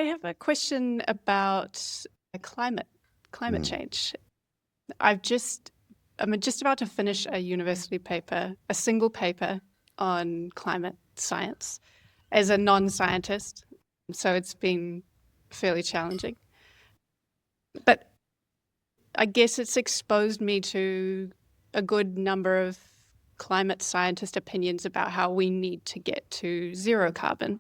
have a question about climate change. I'm just about to finish a university paper, a single paper on climate science as a non-scientist. So it's been fairly challenging. But I guess it's exposed me to a good number of climate scientist opinions about how we need to get to zero carbon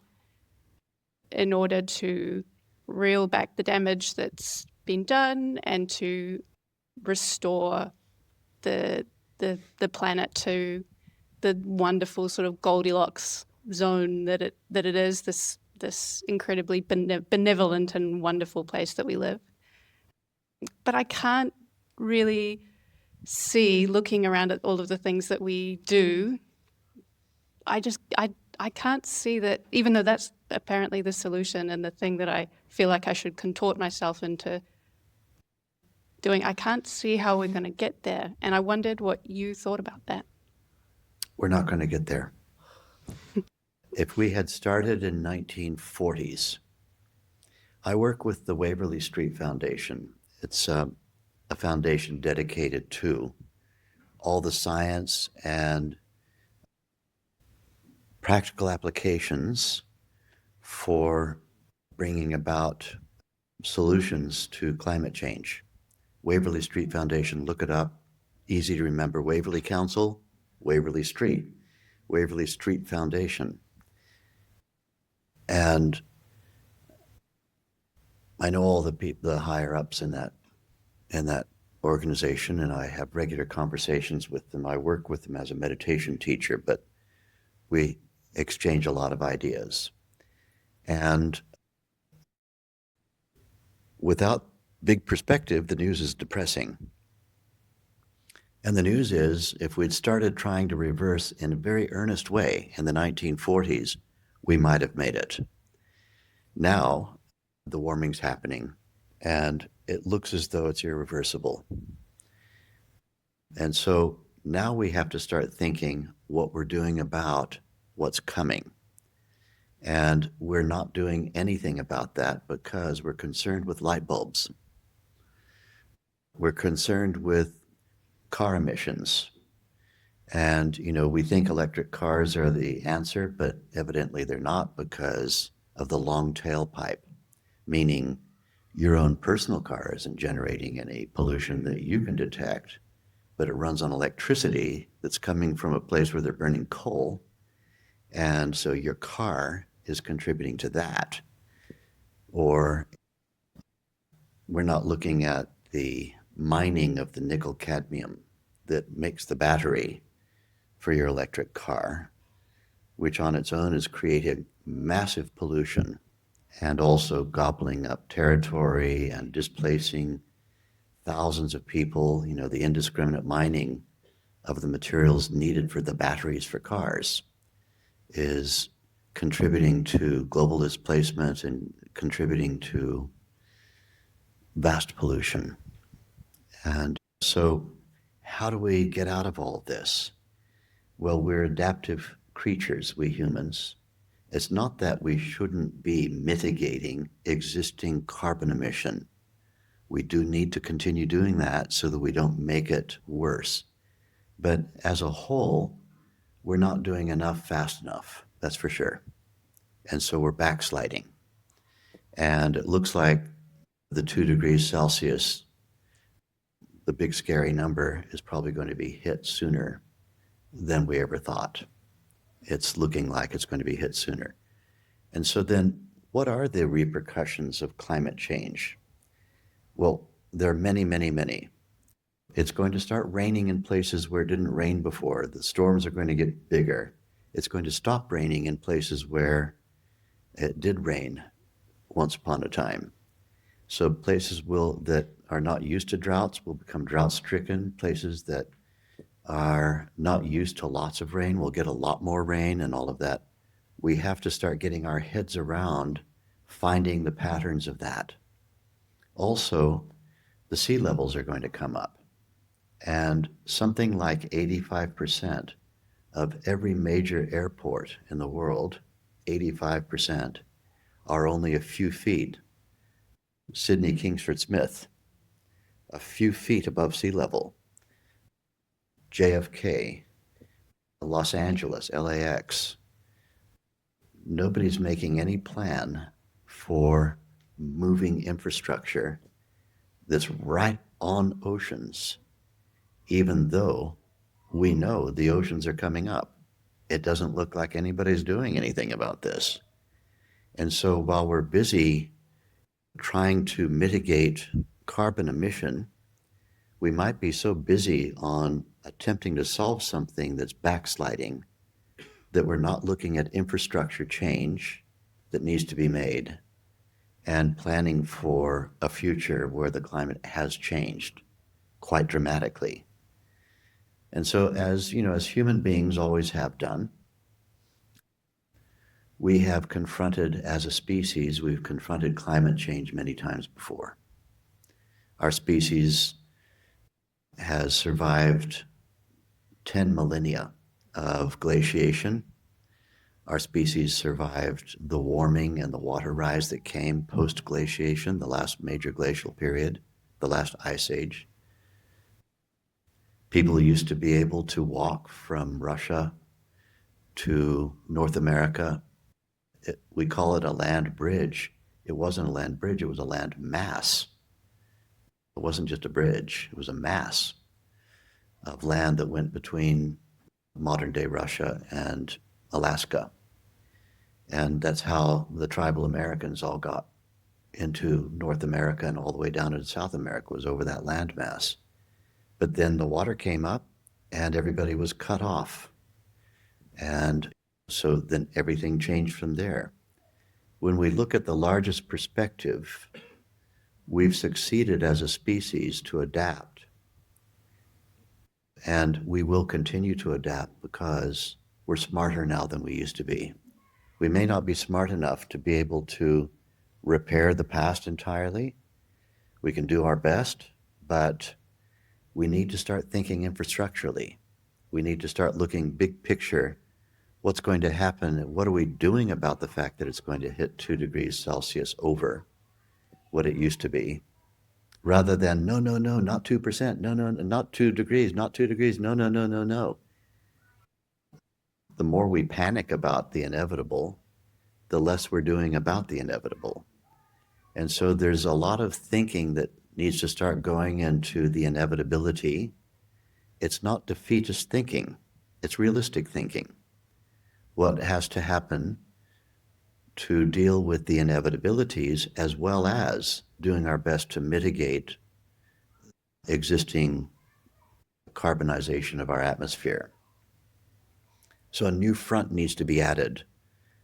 in order to reel back the damage that's been done and to restore the planet to the wonderful sort of Goldilocks zone that it is, this incredibly benevolent and wonderful place that we live. But I can't really see, looking around at all of the things that we do, I can't see that, even though that's apparently the solution and the thing that I feel like I should contort myself into doing, I can't see how we're going to get there. And I wondered what you thought about that. We're not going to get there. If we had started in 1940s, I work with the Waverly Street Foundation. It's a foundation dedicated to all the science and practical applications for bringing about solutions to climate change. Waverly Street Foundation, look it up, easy to remember. Waverly Council, Waverly Street Foundation. And I know all the higher ups in that organization, and I have regular conversations with them. I work with them as a meditation teacher, but we exchange a lot of ideas. And without big perspective, the news is depressing. And the news is, if we'd started trying to reverse in a very earnest way in the 1940s, we might have made it. Now, the warming's happening, and it looks as though it's irreversible. And so now we have to start thinking what we're doing about what's coming. And we're not doing anything about that because we're concerned with light bulbs. We're concerned with car emissions. And, we think electric cars are the answer, but evidently they're not because of the long tailpipe, meaning your own personal car isn't generating any pollution that you can detect, but it runs on electricity that's coming from a place where they're burning coal. And so your car is contributing to that. Or we're not looking at the mining of the nickel cadmium that makes the battery for your electric car, which on its own is creating massive pollution and also gobbling up territory and displacing thousands of people. The indiscriminate mining of the materials needed for the batteries for cars is contributing to global displacement and contributing to vast pollution. And so how do we get out of all of this? Well, we're adaptive creatures, we humans. It's not that we shouldn't be mitigating existing carbon emission. We do need to continue doing that so that we don't make it worse. But as a whole, we're not doing enough fast enough, that's for sure. And so we're backsliding. And it looks like the 2 degrees Celsius, the big scary number, is probably going to be hit sooner than we ever thought. It's looking like it's going to be hit sooner. And so then what are the repercussions of climate change? Well, there are many, many, many. It's going to start raining in places where it didn't rain before. The storms are going to get bigger. It's going to stop raining in places where it did rain once upon a time. So places that are not used to droughts will become drought-stricken. Places that are not used to lots of rain will get a lot more rain and all of that. We have to start getting our heads around finding the patterns of that. Also, the sea levels are going to come up. And something like 85% of every major airport in the world, 85%, are only a few feet. Sydney Kingsford Smith, a few feet above sea level. JFK, Los Angeles, LAX. Nobody's making any plan for moving infrastructure that's right on oceans, even though we know the oceans are coming up. It doesn't look like anybody's doing anything about this. And so while we're busy trying to mitigate carbon emission, we might be so busy on attempting to solve something that's backsliding that we're not looking at infrastructure change that needs to be made and planning for a future where the climate has changed quite dramatically. And so as human beings always have done, we have confronted, as a species, we've confronted climate change many times before. Our species has survived 10 millennia of glaciation. Our species survived the warming and the water rise that came post-glaciation, the last major glacial period, the last ice age. People used to be able to walk from Russia to North America. We call it a land bridge. It wasn't a land bridge, it was a land mass. It wasn't just a bridge, it was a mass of land that went between modern-day Russia and Alaska. And that's how the tribal Americans all got into North America and all the way down into South America, was over that landmass. But then the water came up and everybody was cut off. And so then everything changed from there. When we look at the largest perspective, we've succeeded as a species to adapt. And we will continue to adapt because we're smarter now than we used to be. We may not be smart enough to be able to repair the past entirely. We can do our best, but we need to start thinking infrastructurally. We need to start looking big picture. What's going to happen? What are we doing about the fact that it's going to hit 2 degrees Celsius over what it used to be? Rather than, no, not 2%, no, not 2 degrees, not 2 degrees, no. The more we panic about the inevitable, the less we're doing about the inevitable. And so there's a lot of thinking that needs to start going into the inevitability. It's not defeatist thinking, it's realistic thinking. What has to happen to deal with the inevitabilities, as well as doing our best to mitigate existing carbonization of our atmosphere. So a new front needs to be added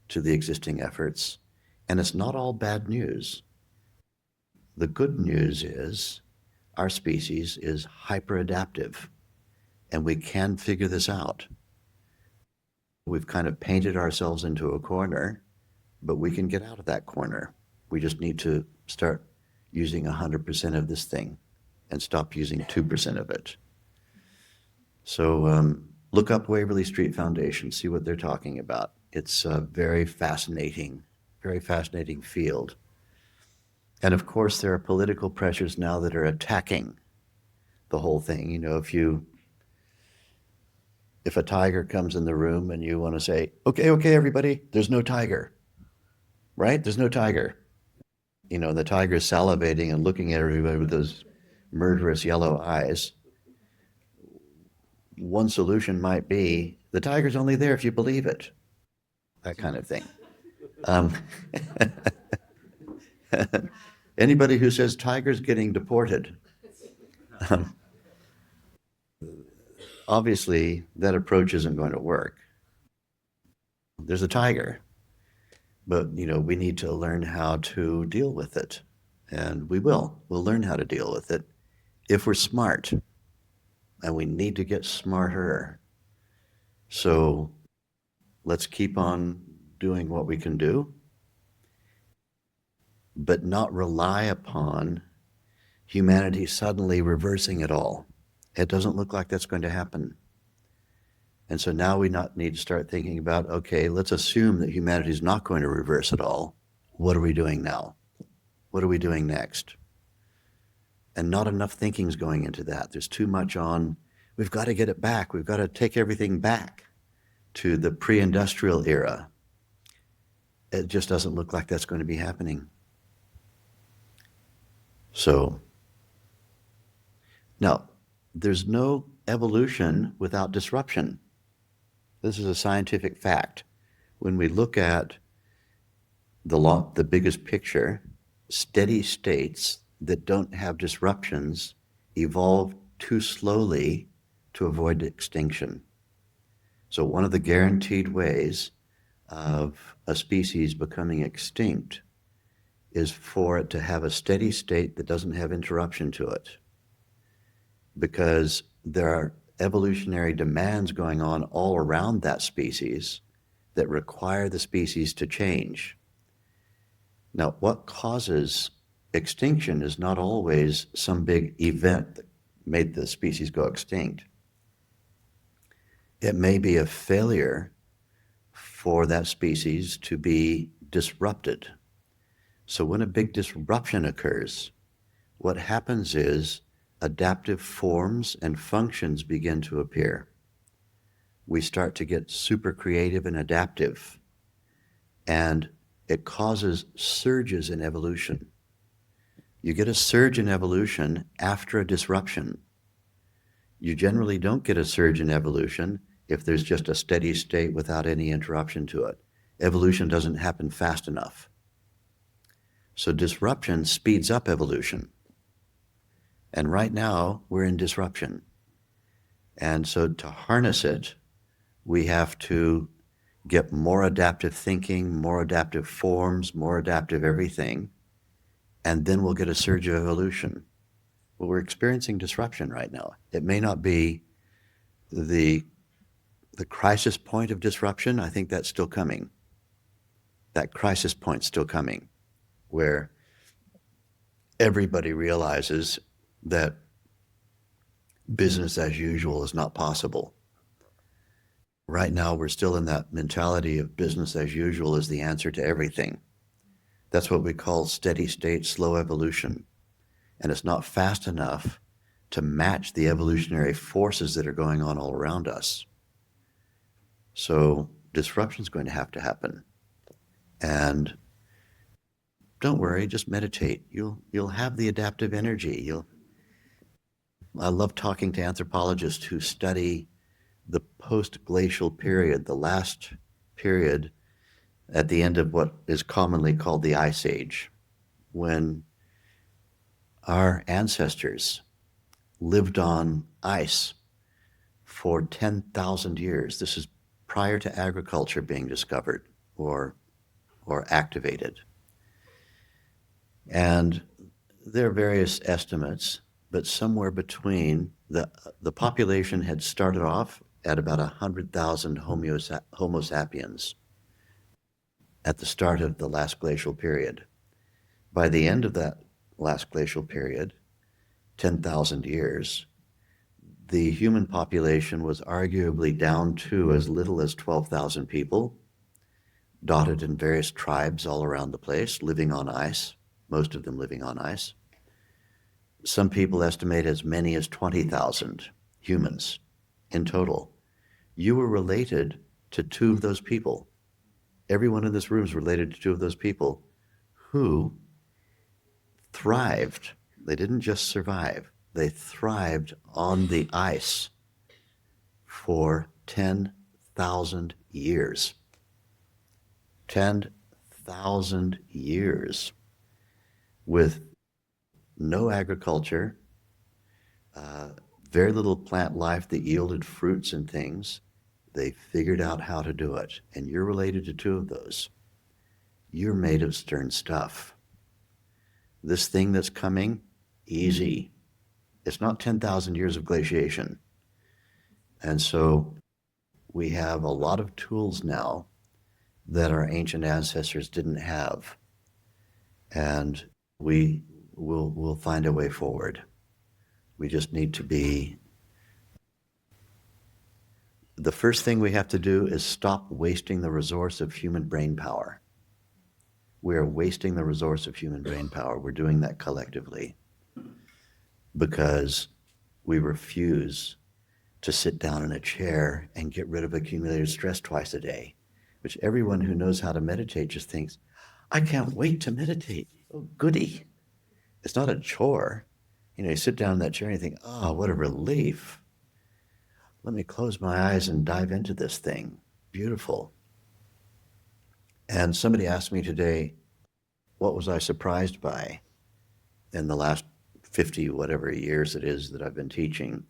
to the existing efforts, and it's not all bad news. The good news is our species is hyper-adaptive, and we can figure this out. We've kind of painted ourselves into a corner, but we can get out of that corner. We just need to start using 100% of this thing and stop using 2% of it. So look up Waverly Street Foundation, see what they're talking about. It's a very fascinating field. And of course, there are political pressures now that are attacking the whole thing. You know, if a tiger comes in the room and you want to say, okay, everybody, there's no tiger, right? There's no tiger. You know, the tiger's salivating and looking at everybody with those murderous yellow eyes. One solution might be, the tiger's only there if you believe it. That kind of thing. Anybody who says tiger's getting deported, obviously that approach isn't going to work. There's a tiger, but we need to learn how to deal with it, and we'll learn how to deal with it if we're smart, and we need to get smarter. So let's keep on doing what we can do, but not rely upon humanity suddenly reversing it all. It doesn't look like that's going to happen. And so now we need to start thinking about, okay, let's assume that humanity is not going to reverse it all. what are we doing now? What are we doing next? And not enough thinking's going into that. There's too much on, we've got to get it back. We've got to take everything back to the pre-industrial era. It just doesn't look like that's going to be happening. So, now, there's no evolution without disruption. This is a scientific fact. When we look at the biggest picture, steady states that don't have disruptions evolve too slowly to avoid extinction. So one of the guaranteed ways of a species becoming extinct is for it to have a steady state that doesn't have interruption to it, because there are evolutionary demands going on all around that species that require the species to change. Now, what causes extinction is not always some big event that made the species go extinct. It may be a failure for that species to be disrupted. So when a big disruption occurs, what happens is adaptive forms and functions begin to appear. We start to get super creative and adaptive, and it causes surges in evolution. You get a surge in evolution after a disruption. You generally don't get a surge in evolution if there's just a steady state without any interruption to it. Evolution doesn't happen fast enough. So disruption speeds up evolution. And right now, we're in disruption. And so to harness it, we have to get more adaptive thinking, more adaptive forms, more adaptive everything, and then we'll get a surge of evolution. Well, we're experiencing disruption right now. It may not be the crisis point of disruption. I think that's still coming. That crisis point's still coming, where everybody realizes that business as usual is not possible. Right now, we're still in that mentality of business as usual is the answer to everything. That's what we call steady state, slow evolution. And it's not fast enough to match the evolutionary forces that are going on all around us. So disruption is going to happen. And don't worry, just meditate. You'll have the adaptive energy. I love talking to anthropologists who study the post-glacial period, the last period at the end of what is commonly called the Ice Age, when our ancestors lived on ice for 10,000 years. This is prior to agriculture being discovered or activated. And there are various estimates, but somewhere between the population had started off at about 100,000 Homo sapiens at the start of the last glacial period. By the end of that last glacial period, 10,000 years, the human population was arguably down to as little as 12,000 people, dotted in various tribes all around the place, living on ice, most of them living on ice. Some people estimate as many as 20,000 humans in total. You were related to two of those people. Everyone in this room is related to two of those people who thrived. They didn't just survive. They thrived on the ice for 10,000 years. 10,000 years with no agriculture, very little plant life that yielded fruits and things. They figured out how to do it. And you're related to two of those. You're made of stern stuff. This thing that's coming, easy. It's not 10,000 years of glaciation. And so we have a lot of tools now that our ancient ancestors didn't have. And we'll find a way forward. We just need to be... The first thing we have to do is stop wasting the resource of human brain power. we are wasting the resource of human brain power. We're doing that collectively because we refuse to sit down in a chair and get rid of accumulated stress twice a day, which everyone who knows how to meditate just thinks, I can't wait to meditate. Oh, goody. It's not a chore. You sit down in that chair and you think, oh, what a relief. Let me close my eyes and dive into this thing. Beautiful. And somebody asked me today, what was I surprised by in the last 50 whatever years it is that I've been teaching?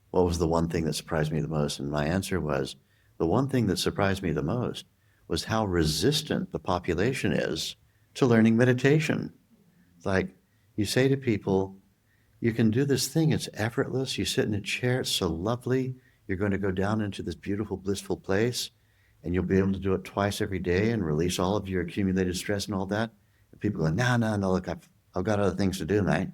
What was the one thing that surprised me the most? And my answer was, the one thing that surprised me the most was how resistant the population is to learning meditation. It's like you say to people, you can do this thing, it's effortless, you sit in a chair, it's so lovely, you're going to go down into this beautiful, blissful place, and you'll be able to do it twice every day and release all of your accumulated stress and all that. And people go, no, look, I've got other things to do, mate.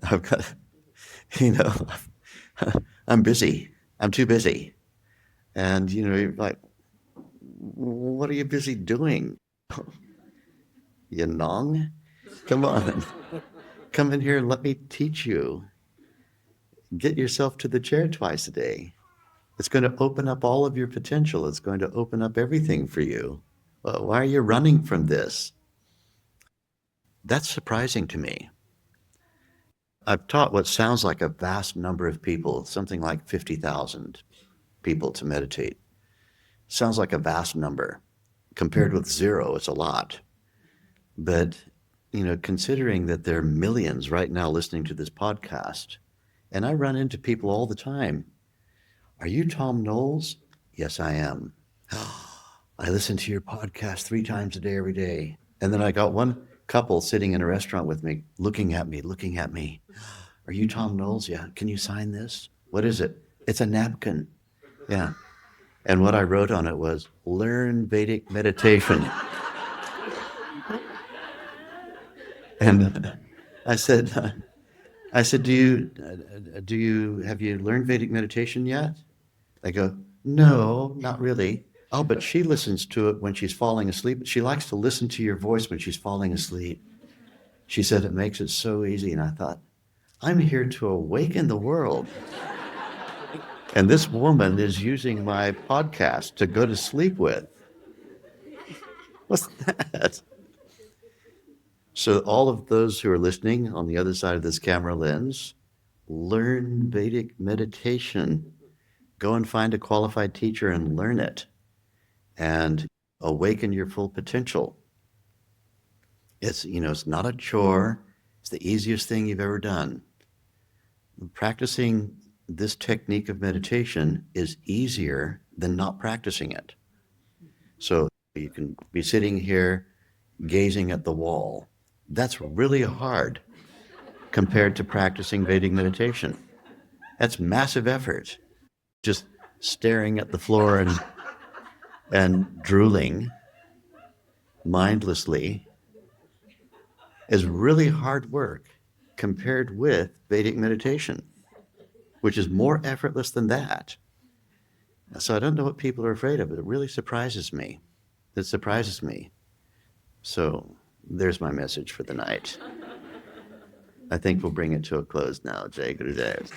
I've got, I'm busy. I'm too busy. And, you're like, what are you busy doing? You nong? Come on. Come in here and let me teach you. Get yourself to the chair twice a day. It's going to open up all of your potential. It's going to open up everything for you. Well, why are you running from this? That's surprising to me. I've taught what sounds like a vast number of people, something like 50,000 people to meditate. Sounds like a vast number. Compared with zero, it's a lot. But, considering that there are millions right now listening to this podcast, and I run into people all the time. Are you Thom Knoles? Yes, I am. I listen to your podcast 3 times a day, every day. And then I got one couple sitting in a restaurant with me, looking at me. Are you Thom Knoles? Yeah. Can you sign this? What is it? It's a napkin. Yeah. And what I wrote on it was, learn Vedic meditation. And I said, have you learned Vedic meditation yet? They go, no, not really. Oh, but she listens to it when she's falling asleep. She likes to listen to your voice when she's falling asleep. She said it makes it so easy. And I thought, I'm here to awaken the world. And this woman is using my podcast to go to sleep with. What's that? So all of those who are listening on the other side of this camera lens, learn Vedic meditation. Go and find a qualified teacher and learn it. And awaken your full potential. It's not a chore. It's the easiest thing you've ever done. Practicing this technique of meditation is easier than not practicing it. So you can be sitting here gazing at the wall. That's really hard compared to practicing Vedic meditation. That's massive effort. Just staring at the floor and drooling mindlessly is really hard work compared with Vedic meditation, which is more effortless than that. So I don't know what people are afraid of, but it really surprises me. It surprises me. So there's my message for the night. I think we'll bring it to a close now, Jay Gurudev.